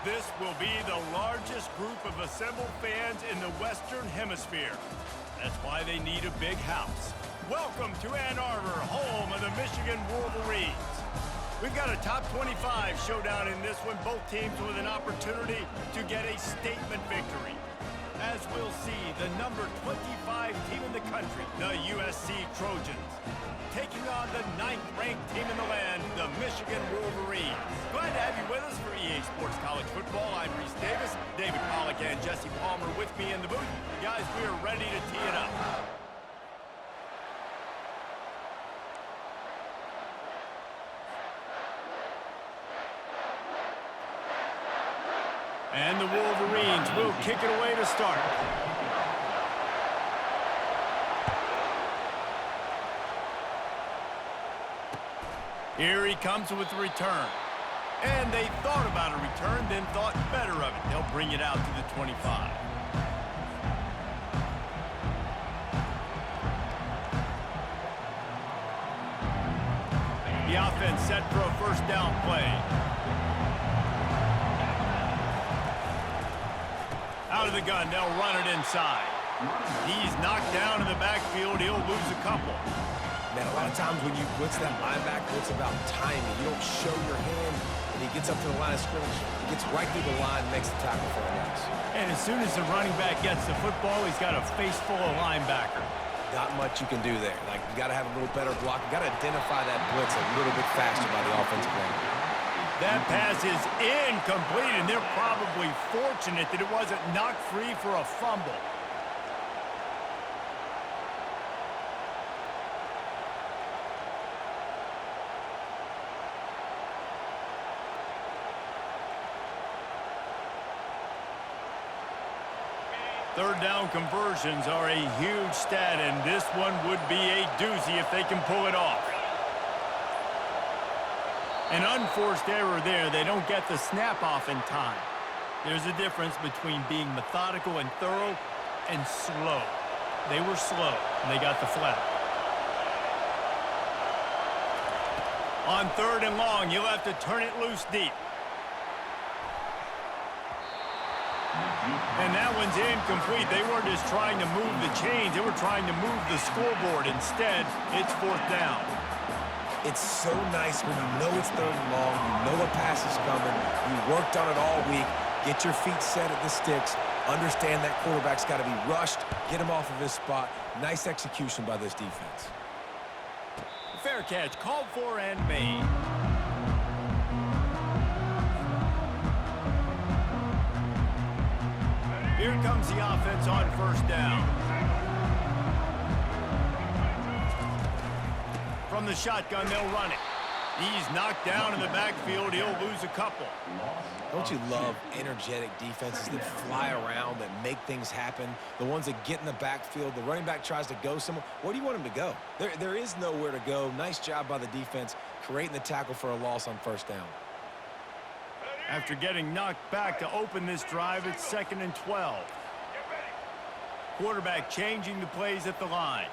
This will be the largest group of assembled fans in the Western Hemisphere. That's why they need a big house. Welcome to Ann Arbor, home of the Michigan Wolverines. We've got a top 25 showdown in this one, both teams with an opportunity to get a statement victory. As we'll see, the number 25 team in the country, the USC Trojans, taking on the 9th-ranked team in the land, the Michigan Wolverines. Glad to have you with us for EA Sports College Football. I'm Reese Davis, David Pollack and Jesse Palmer with me in the booth. Guys, we are ready to tee it up. And the Wolverines will kick it away to start. Here he comes with the return. And they thought about a return, then thought better of it. They'll bring it out to the 25. The offense set for a first down play. Out of the gun, they'll run it inside. He's knocked down in the backfield. He'll lose a couple. Man, a lot of times when you blitz that linebacker, it's about timing. You don't show your hand, and he gets up to the line of scrimmage. He gets right through the line and makes the tackle for a loss. And as soon as the running back gets the football, he's got a face full of linebacker. Not much you can do there. Like, you got to have a little better block. You got to identify that blitz a little bit faster by the offensive line. That pass is incomplete, and they're probably fortunate that it wasn't knocked free for a fumble. Third down conversions are a huge stat, and this one would be a doozy if they can pull it off. An unforced error there. They don't get the snap off in time. There's a difference between being methodical and thorough and slow. They were slow, and they got the flag. On 3rd and long, you'll have to turn it loose deep. And that one's incomplete. They weren't just trying to move the chains. They were trying to move the scoreboard. Instead, it's 4th down. It's so nice when you know it's 3rd and long, you know a pass is coming, you worked on it all week, get your feet set at the sticks, understand that quarterback's got to be rushed, get him off of his spot. Nice execution by this defense. Fair catch, called for and made. Here comes the offense on 1st down. From the shotgun, they'll run it. He's knocked down in the backfield. He'll lose a couple. Don't you love energetic defenses that fly around, that make things happen? The ones that get in the backfield, the running back tries to go somewhere. Where do you want him to go? There is nowhere to go. Nice job by the defense, creating the tackle for a loss on 1st down. After getting knocked back to open this drive, it's 2nd and 12. Quarterback changing the plays at the line.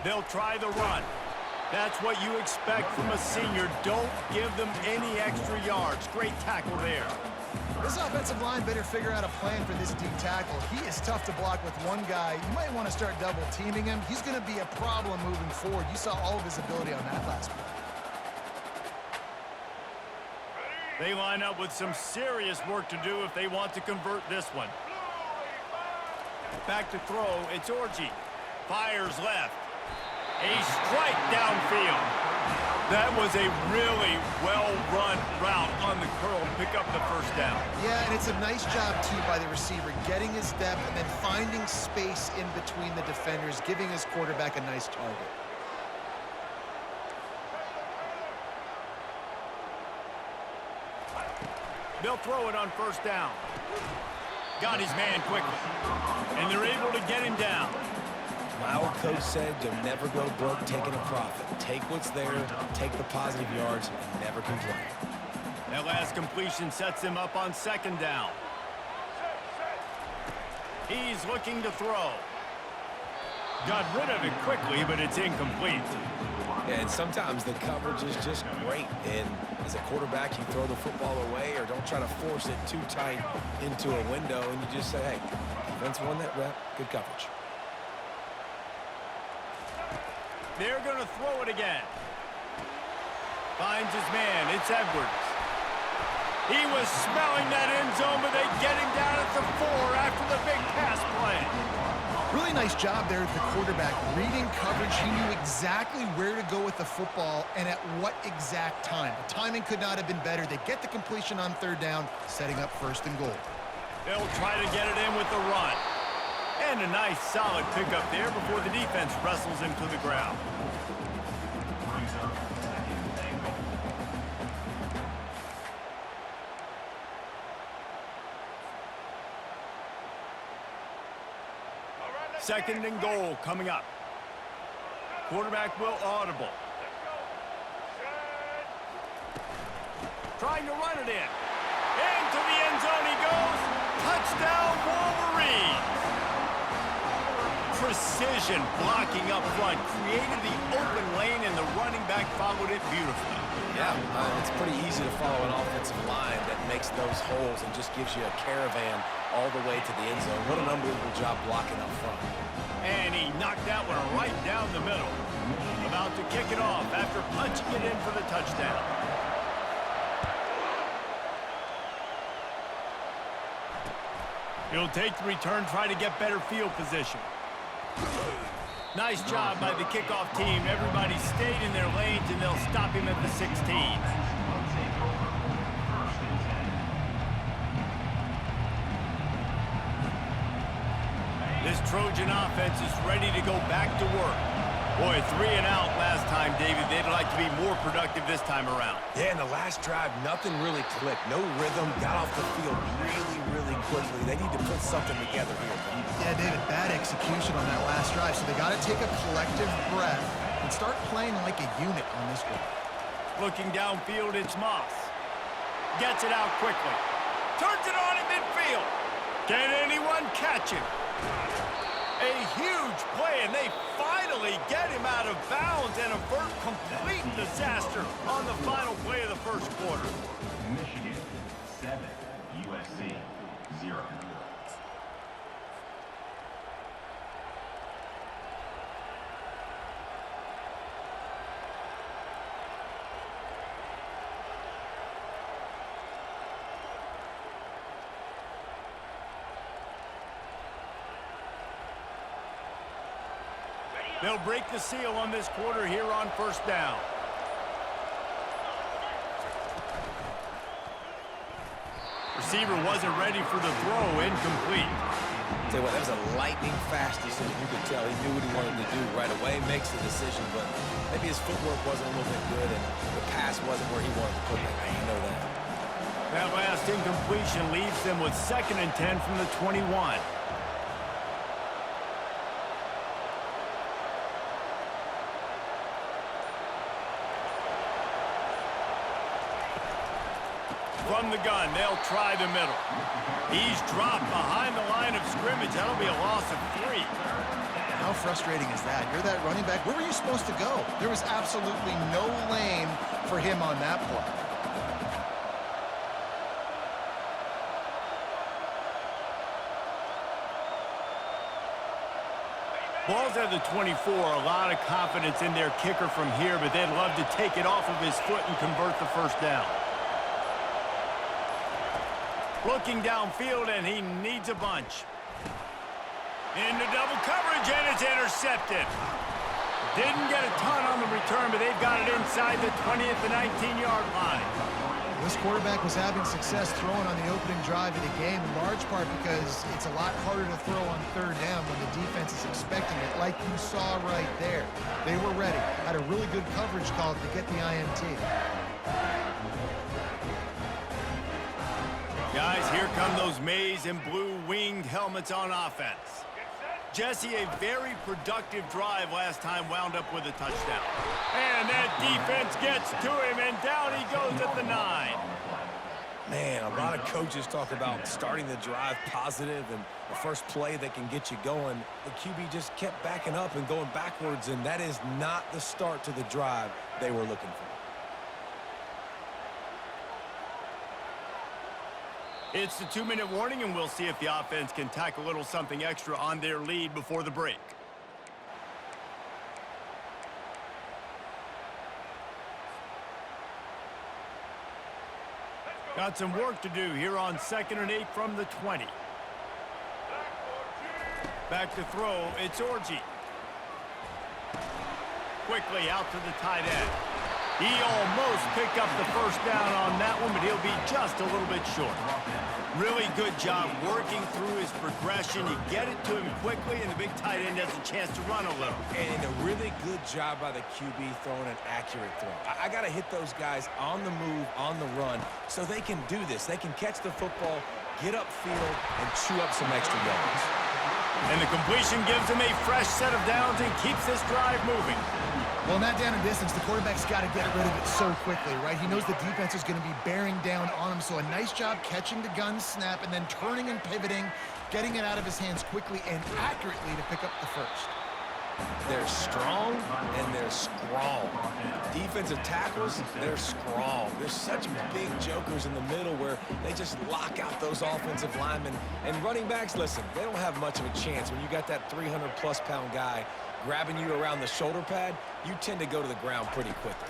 They'll try the run. That's what you expect from a senior. Don't give them any extra yards. Great tackle there. This offensive line better figure out a plan for this D tackle. He is tough to block with one guy. You might want to start double teaming him. He's going to be a problem moving forward. You saw all of his ability on that last play. They line up with some serious work to do if they want to convert this one. Back to throw, it's Orji. Fires left. A strike downfield. That was a really well-run route on the curl to pick up the 1st down. Yeah, and it's a nice job, too, by the receiver, getting his depth and then finding space in between the defenders, giving his quarterback a nice target. They'll throw it on 1st down. Got his man quickly. And they're able to get him down. My old coach said you'll never go broke taking a profit. Take what's there, take the positive yards, and never complain. That last completion sets him up on 2nd down. He's looking to throw. Got rid of it quickly, but it's incomplete. Yeah, and sometimes the coverage is just great. And as a quarterback, you throw the football away or don't try to force it too tight into a window, and you just say, hey, defense won that rep, good coverage. They're going to throw it again. Finds his man. It's Edwards. He was smelling that end zone, but they get him down at the 4 after the big pass play. Really nice job there at the quarterback. Reading coverage, he knew exactly where to go with the football and at what exact time. The timing could not have been better. They get the completion on 3rd down, setting up 1st and goal. They'll try to get it in with the run. And a nice solid pickup there before the defense wrestles him to the ground. Second and goal coming up. Quarterback will audible. Trying to run it in. Into the end zone he goes. Touchdown Wolverines. Precision blocking up front created the open lane, and the running back followed it beautifully. Yeah, it's pretty easy to follow an offensive line that makes those holes and just gives you a caravan all the way to the end zone. What an unbelievable job blocking up front. And he knocked that one right down the middle. About to kick it off after punching it in for the touchdown. He'll take the return, try to get better field position. Nice job by the kickoff team. Everybody stayed in their lanes, and they'll stop him at the 16. This Trojan offense is ready to go back to work. Boy, 3 and out last time, David. They'd like to be more productive this time around. Yeah, in the last drive, nothing really clicked. No rhythm, got off the field really quickly. They need to put something together here. Yeah, David, bad execution on that last drive, so they got to take a collective breath and start playing like a unit on this one. Looking downfield, it's Moss. Gets it out quickly. Turns it on in midfield. Can anyone catch him? A huge play, and they finally get him out of bounds and avert complete disaster on the final play of the first quarter. Michigan 7, USC 0. They'll break the seal on this quarter here on 1st down. Receiver wasn't ready for the throw, incomplete. Tell you what, that was a lightning fast decision. You could tell he knew what he wanted to do right away, makes the decision, but maybe his footwork wasn't a little bit good and the pass wasn't where he wanted to put it. You know that. That last incompletion leaves them with 2nd and 10 from the 21. From the gun, they'll try the middle. He's dropped behind the line of scrimmage. That'll be a loss of 3. How frustrating is that? You're that running back. Where were you supposed to go? There was absolutely no lane for him on that play. Ball's at the 24. A lot of confidence in their kicker from here, but they'd love to take it off of his foot and convert the 1st down. Looking downfield, and he needs a bunch. Into double coverage, and it's intercepted. Didn't get a ton on the return, but they've got it inside the 20 at the 19-yard line. This quarterback was having success throwing on the opening drive of the game, in large part because it's a lot harder to throw on 3rd down when the defense is expecting it, like you saw right there. They were ready. Had a really good coverage call to get the INT. Guys, here come those maize and blue winged helmets on offense. Jesse, a very productive drive last time, wound up with a touchdown. And that defense gets to him, and down he goes at the 9. Man, a lot of coaches talk about starting the drive positive and the first play that can get you going. The QB just kept backing up and going backwards, and that is not the start to the drive they were looking for. It's the 2-minute warning, and we'll see if the offense can tack a little something extra on their lead before the break. Got some work to do here on 2nd and 8 from the 20. Back to throw, it's Orji. Quickly out to the tight end. He almost picked up the first down on that one, but he'll be just a little bit short. Really good job working through his progression. You get it to him quickly, and the big tight end has a chance to run a little. And a really good job by the QB throwing an accurate throw. I got to hit those guys on the move, on the run, so they can do this. They can catch the football, get upfield, and chew up some extra yards. And the completion gives him a fresh set of downs and keeps this drive moving. Well, in that down and distance, the quarterback's got to get rid of it so quickly, right? He knows the defense is going to be bearing down on him, so a nice job catching the gun snap and then turning and pivoting, getting it out of his hands quickly and accurately to pick up the first. They're strong and they're strong. Defensive tackles, they're strong. There's such big jokers in the middle where they just lock out those offensive linemen. And running backs, listen, they don't have much of a chance. When you got that 300-plus pound guy grabbing you around the shoulder pad, you tend to go to the ground pretty quickly.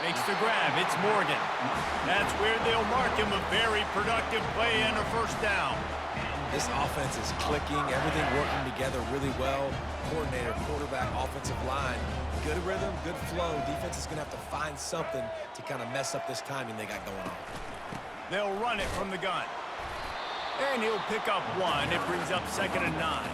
Makes the grab. It's Morgan. That's where they'll mark him a very productive play and a first down. This offense is clicking, everything working together really well. Coordinator, quarterback, offensive line, good rhythm, good flow. Defense is going to have to find something to kind of mess up this timing they got going on. They'll run it from the gun. And he'll pick up one. It brings up 2nd and 9.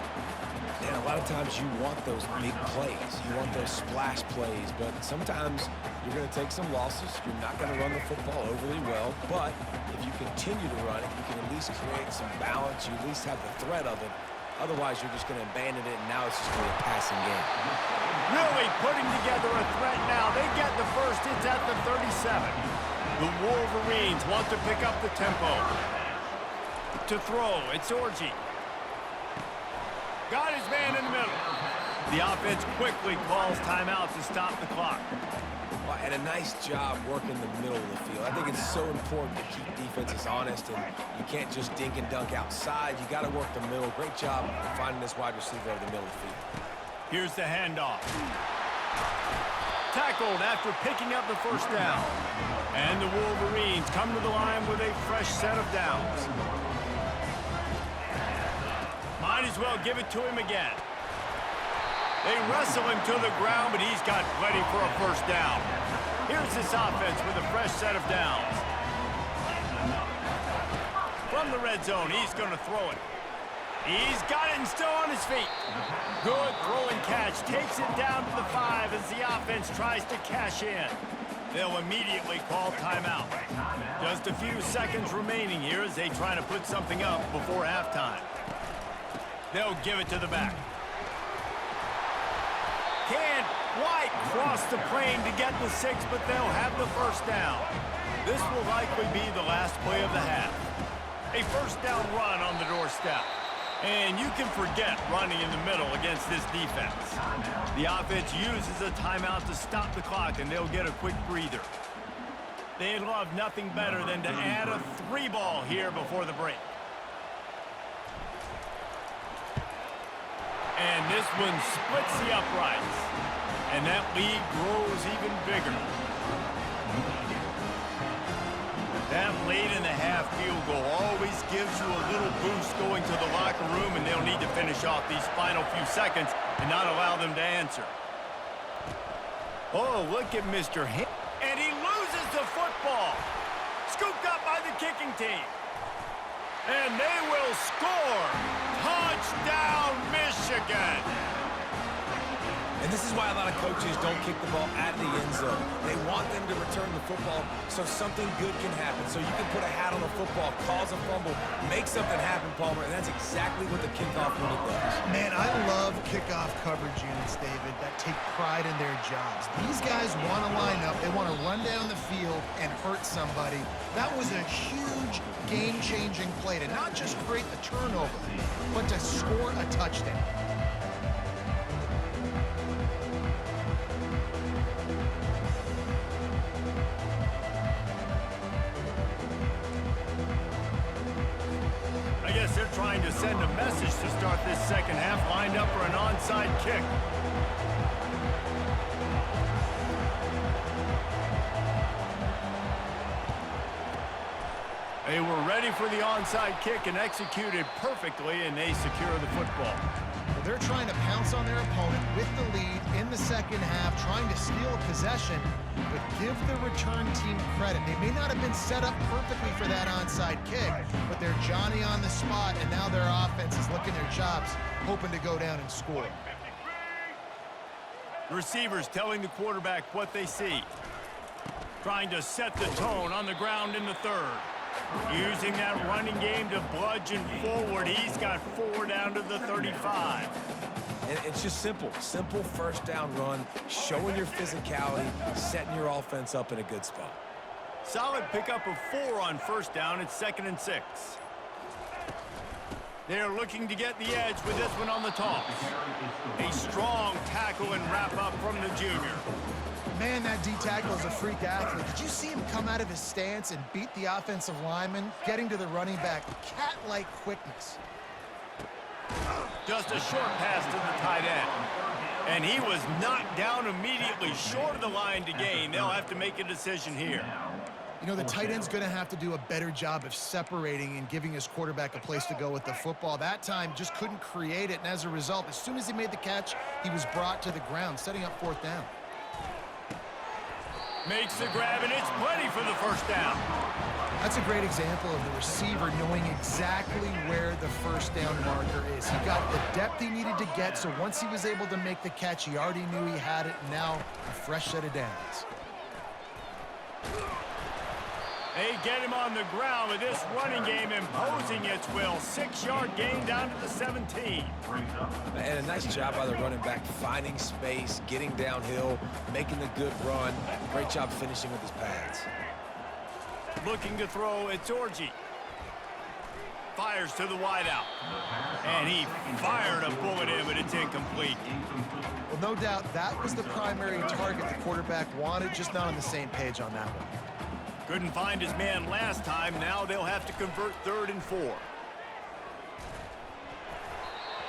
And a lot of times you want those big plays. You want those splash plays. But sometimes you're going to take some losses. You're not going to run the football overly well. But if you continue to run it, you can at least create some balance. You at least have the threat of it. Otherwise, you're just going to abandon it, and now it's just going to be a passing game. Really putting together a threat now. They get the first. It's at the 37. The Wolverines want to pick up the tempo. To throw, it's Orji. Got his man in the middle. The offense quickly calls timeout to stop the clock. Well, and a nice job working the middle of the field. I think it's so important to keep defenses honest, and you can't just dink and dunk outside. You got to work the middle. Great job finding this wide receiver over the middle of the field. Here's the handoff. Tackled after picking up the first down. And the Wolverines come to the line with a fresh set of downs. Might as well give it to him again. They wrestle him to the ground, but he's got plenty for a first down. Here's this offense with a fresh set of downs. From the red zone, he's going to throw it. He's got it and still on his feet. Good throw and catch. Takes it down to the 5 as the offense tries to cash in. They'll immediately call timeout. Just a few seconds remaining here as they try to put something up before halftime. They'll give it to the back. Can't quite cross the plane to get the 6, but they'll have the first down. This will likely be the last play of the half. A first down run on the doorstep. And you can forget running in the middle against this defense. The offense uses a timeout to stop the clock, and they'll get a quick breather. They'd love nothing better than to add a 3-ball here before the break. And this one splits the uprights. And that lead grows even bigger. That late in the half field goal always gives you a little boost going to the locker room, and they'll need to finish off these final few seconds and not allow them to answer. Oh, look at Mr. And he loses the football. Scooped up by the kicking team. And they will score. Touchdown, Michigan. And And this is why a lot of coaches don't kick the ball out of the end zone. They want them to return the football so something good can happen. So you can put a hat on the football, cause a fumble, make something happen, Palmer, and that's exactly what the kickoff unit does. Man, I love kickoff coverage units, David, that take pride in their jobs. These guys want to line up. They want to run down the field and hurt somebody. That was a huge game-changing play to not just create the turnover, but to score a touchdown. I guess they're trying to send a message to start this second half, lined up for an onside kick. They were ready for the onside kick and executed perfectly, and they secure the football. Well, they're trying to pounce on their opponent with the lead in the second half, trying to steal a possession, but give the return team credit. They may not have been set up perfectly for that onside kick, but they're Johnny on the spot, and now their offense is licking their chops, hoping to go down and score. The receivers telling the quarterback what they see. Trying to set the tone on the ground in the third. Using that running game to bludgeon forward. He's got 4 down to the 35. And it's just simple first down run, showing your physicality, setting your offense up in a good spot. Solid pickup of 4 on first down. It's 2nd and 6. They're looking to get the edge with this one on the toss. A strong tackle and wrap up from the junior. Man, that D-tackle is a freak athlete. Did you see him come out of his stance and beat the offensive lineman, getting to the running back? Cat-like quickness. Just a short pass to the tight end. And he was knocked down immediately, short of the line to gain. They'll have to make a decision here. You know, the tight end's going to have to do a better job of separating and giving his quarterback a place to go with the football. That time just couldn't create it, and as a result, as soon as he made the catch, he was brought to the ground, setting up 4th down. Makes the grab, and it's plenty for the first down. That's a great example of the receiver knowing exactly where the first down marker is. He got the depth he needed to get, so once he was able to make the catch, he already knew he had it, and now a fresh set of downs. They get him on the ground with this running game imposing its will. 6-yard gain down to the 17. And a nice job by the running back, finding space, getting downhill, making a good run. Great job finishing with his pads. Looking to throw, it's Orji. Fires to the wideout. And he fired a bullet in, but it's incomplete. Well, no doubt that was the primary target the quarterback wanted, just not on the same page on that one. Couldn't find his man last time. Now they'll have to convert 3rd and 4.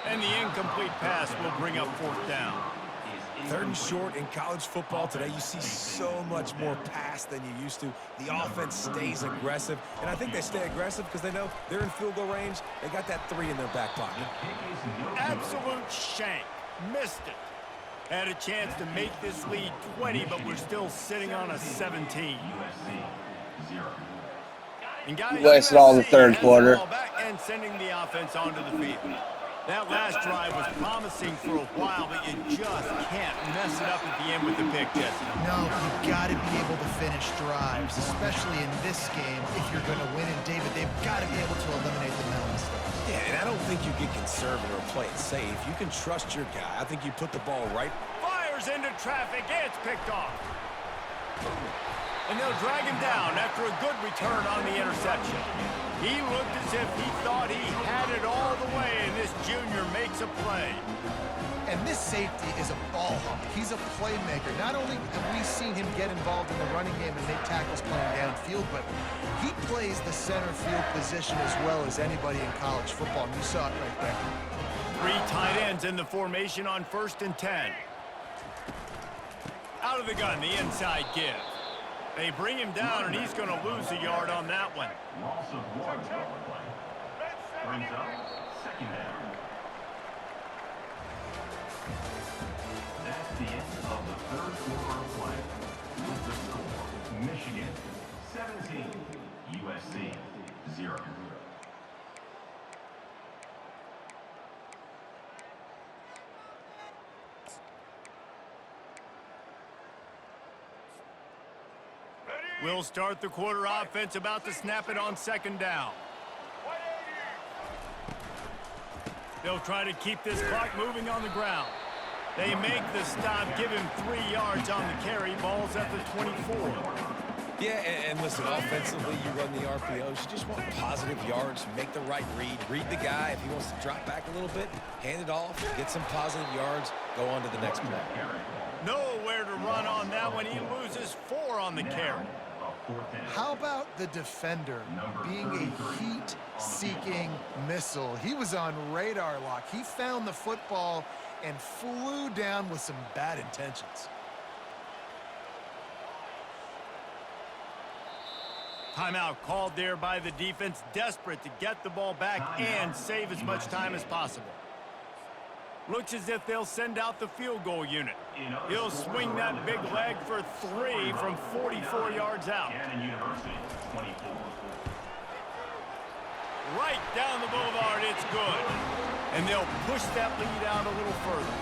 And the incomplete pass will bring up 4th down. 3rd and short in college football today. You see so much more pass than you used to. The offense stays aggressive, and I think they stay aggressive because they know they're in field goal range. They got that 3 in their back pocket. Absolute shank. Missed it. Had a chance to make this lead 20, but we're still sitting on a 17. And guys, You wasted all the third quarter. And sending the offense onto the field. That last drive was promising for a while, but you just can't mess it up at the end with the pick, Jesse. No, you've got to be able to finish drives, especially in this game. If you're going to win, and David, they've got to be able to eliminate the mental mistakes. Yeah, and I don't think you get conservative or play it safe. You can trust your guy. I think you put the ball right. Fires into traffic. It's picked off. And they'll drag him down after a good return on the interception. He looked as if he thought he had it all the way, and this junior makes a play. And this safety is a ball hawk. He's a playmaker. Not only have we seen him get involved in the running game and make tackles playing downfield, but he plays the center field position as well as anybody in college football, and you saw it right there. 3 tight ends in the formation on 1st and 10. Out of the gun, the inside give. They bring him down, and he's going to lose a yard on that one. Loss of 1 play. Brings up 2nd down. That's the end of the 3rd quarter of play. With the score, Michigan 17, USC 0. We'll start the quarter offense, about to snap it on second down. They'll try to keep this clock moving on the ground. They make the stop, give him 3 yards on the carry. Ball's at the 24. Yeah, and listen, offensively, you run the RPOs. You just want positive yards, make the right read the guy. If he wants to drop back a little bit, hand it off, get some positive yards, go on to the next play. Nowhere to run on that one. He loses 4 on the carry. How about the defender being a heat-seeking missile? He was on radar lock. He found the football and flew down with some bad intentions. Timeout called there by the defense, desperate to get the ball back and save as much time as possible. Looks as if they'll send out the field goal unit. He'll swing that big leg for 3 from 44 yards out. Right down the boulevard, it's good. And they'll push that lead out a little further.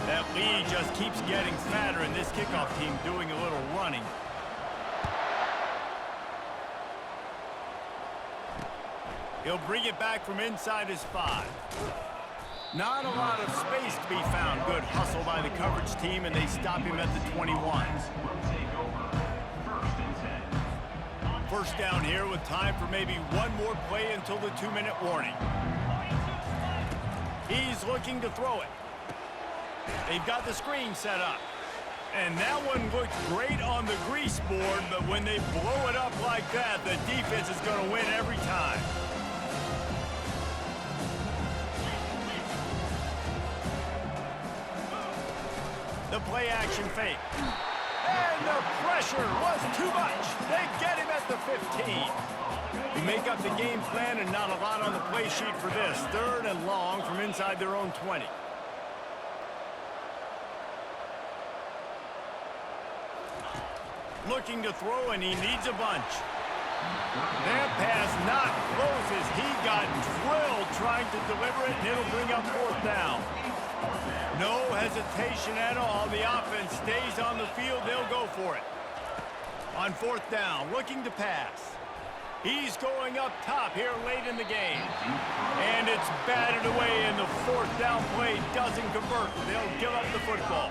That lead just keeps getting fatter, and this kickoff team doing a little running. He'll bring it back from inside his 5. Not a lot of space to be found. Good hustle by the coverage team, and they stop him at the 21. First down here with time for maybe one more play until the 2-minute warning. He's looking to throw it. They've got the screen set up. And that one looked great on the grease board, but when they blow it up like that, the defense is going to win every time. The play action fake. And the pressure was too much. They get him at the 15. They make up the game plan and not a lot on the play sheet for this. 3rd and long from inside their own 20. Looking to throw, and he needs a bunch. That pass not closes. He got drilled trying to deliver it, and it'll bring up 4th down. No hesitation at all. The offense stays on the field. They'll go for it. On 4th down, looking to pass. He's going up top here late in the game. And it's batted away, and the 4th down play doesn't convert. They'll give up the football.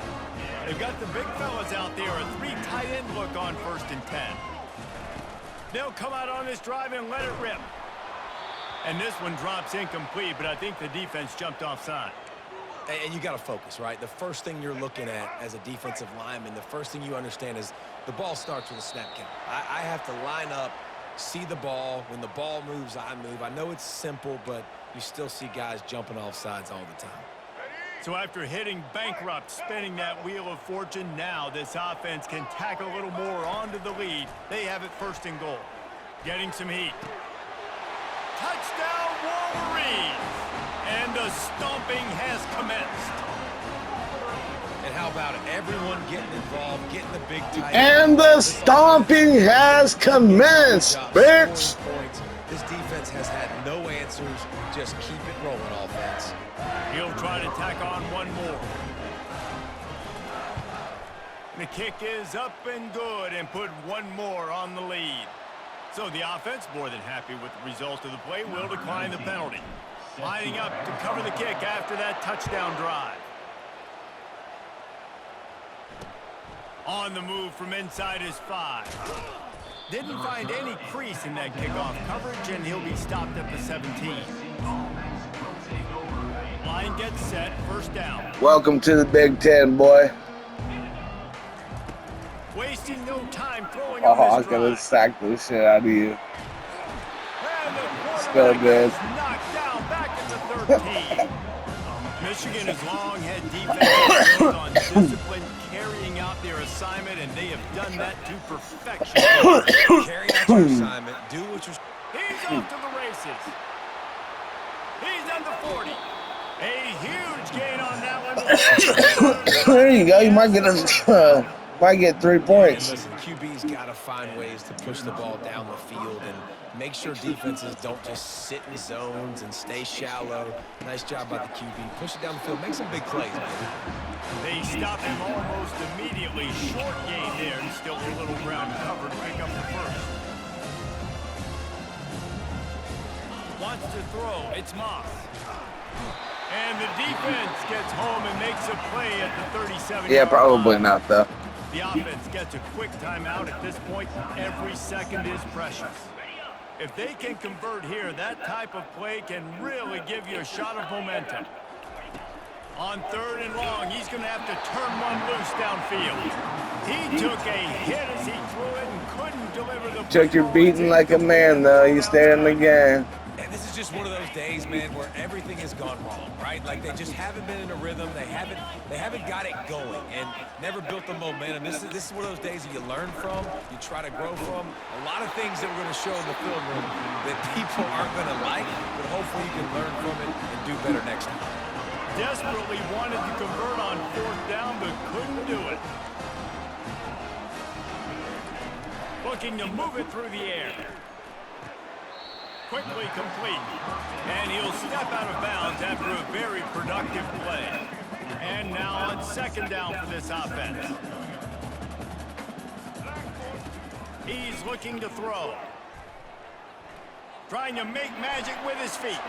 They've got the big fellas out there. A 3 tight end look on 1st and 10. They'll come out on this drive and let it rip. And this one drops incomplete, but I think the defense jumped offside. And you got to focus, right? The first thing you're looking at as a defensive lineman, the first thing you understand is the ball starts with a snap count. I have to line up, see the ball. When the ball moves, I move. I know it's simple, but you still see guys jumping off sides all the time. So after hitting bankrupt, spinning that wheel of fortune, now this offense can tack a little more onto the lead. They have it 1st and goal. Getting some heat. Touchdown, Wolverines! And the stomping has commenced. And how about it? Everyone getting involved, getting the big tight. And the stomping has commenced, bitch. This defense has had no answers. Just keep it rolling, offense. He'll try to tack on one more. The kick is up and good, and put one more on the lead. So the offense, more than happy with the result of the play, will decline the penalty. Lining up to cover the kick after that touchdown drive. On the move from inside his 5. Didn't find any crease in that kickoff coverage, and he'll be stopped at the 17. Line gets set, 1st down. Welcome to the Big Ten, boy. Wasting no time throwing Oh, on I'm this gonna drive. sack the shit out of you. And the Still quarterback good. is knocked down back at the 13. Michigan has long had defense built on discipline, carrying out their assignment, and they have done that to perfection. Carry out your assignment. Do what you're... He's off to the races. He's at the 40. A huge gain on that one. There you go. You might get a Might get 3 And points. listen, QB's got to find ways to push the ball down the field and make sure defenses don't just sit in zones and stay shallow. Nice job by the QB. Push it down the field. Make some big plays, man. They stop him almost immediately. Short gain there, and still a little ground covered to pick up the first. Wants to throw. It's Moss. And the defense gets home and makes a play at the 37-yard Yeah, probably line. not, though. The offense gets a quick timeout. At this point, every second is precious. If they can convert here, that type of play can really give you a shot of momentum. On 3rd and long, he's going to have to turn one loose downfield. He took a hit as he threw it and couldn't deliver the Took your football. beating like a man, though. You stay in the game. And this is just one of those days, man, where everything has gone wrong, right? Like they just haven't been in a rhythm. They haven't got it going and never built the momentum. This is one of those days that you learn from, you try to grow from. A lot of things that we're going to show in the film room that people aren't going to like, but hopefully you can learn from it and do better next time. Desperately wanted to convert on 4th down, but couldn't do it. Looking to move it through the air. Quickly complete. And he'll step out of bounds after a very productive play. And now on 2nd down for this offense. He's looking to throw. Trying to make magic with his feet.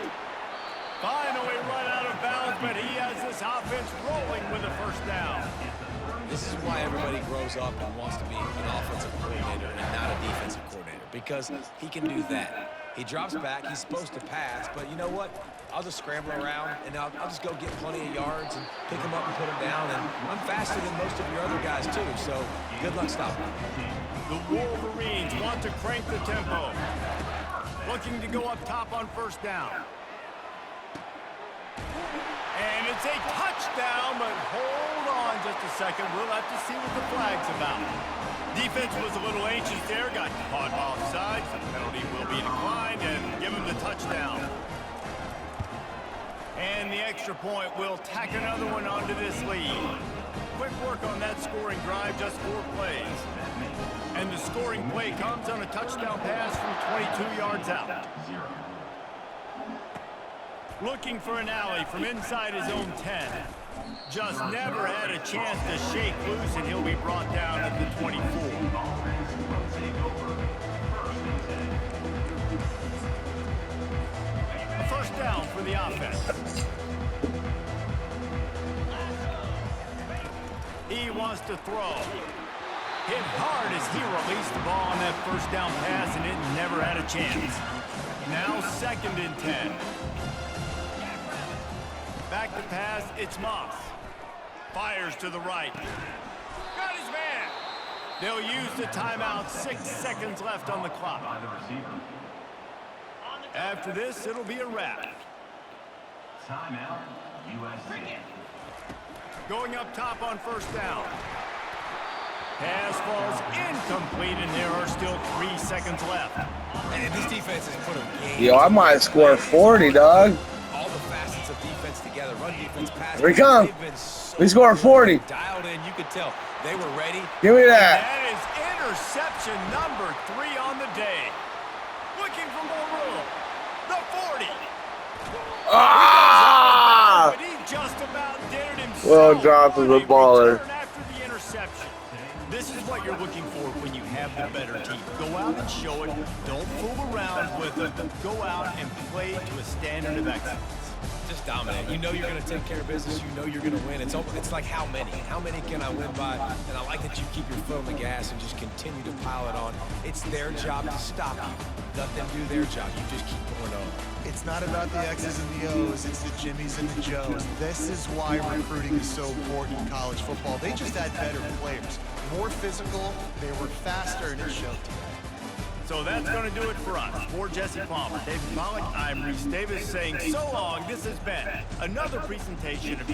Finally run out of bounds, but he has this offense rolling with a 1st down. This is why everybody grows up and wants to be an offensive coordinator and not a defensive coordinator, because he can do that. He drops back, he's supposed to pass, but you know what? I'll just scramble around, and I'll just go get plenty of yards and pick him up and put him down, and I'm faster than most of your other guys, too, so good luck stopping him. The Wolverines want to crank the tempo. Looking to go up top on 1st down. And it's a touchdown, but hold on just a second. We'll have to see what the flag's about. Defense was a little anxious there, got caught offside. The penalty will be declined and give him the touchdown. And the extra point will tack another one onto this lead. Quick work on that scoring drive, just 4 plays. And the scoring play comes on a touchdown pass from 22 yards out. Looking for an alley from inside his own 10. Just never had a chance to shake loose, and he'll be brought down at the 24. A 1st down for the offense. He wants to throw. Hit hard as he released the ball on that 1st down pass, and it never had a chance. Now 2nd and 10. Back to pass, it's Moss. Fires to the right. Got his man. They'll use the timeout, 6 seconds left on the clock. After this, it'll be a wrap. Timeout, USC. Going up top on 1st down. Pass falls incomplete, and there are still 3 seconds left. And this defense has put a game. Yo, I might score 40, dog. All the facets of defense together, run defense, pass. Here we come. So We scored 40. dialed in, you could tell they were ready. Give me that. That is interception number 3 on the day. Looking for more room. The 40. Ah! But he just about did it himself. Well dropped as a baller. Return after the interception. This is what you're looking for when you have the better team. Go out and show it. Don't fool around with it. Go out and play to a standard of excellence. Just dominate. You know you're going to take care of business. You know you're going to win. It's like how many? How many can I win by? And I like that you keep your foot on the gas and just continue to pile it on. It's their job to stop you. Let them do their job. You just keep going on. It's not about the X's and the O's, it's the Jimmies and the Joes. This is why recruiting is so important in college football. They just had better players, more physical, they were faster, and it showed today. So that's going to do it for us. For Jesse Palmer, David Pollock, I'm Reese Davis saying so long. This has been another presentation of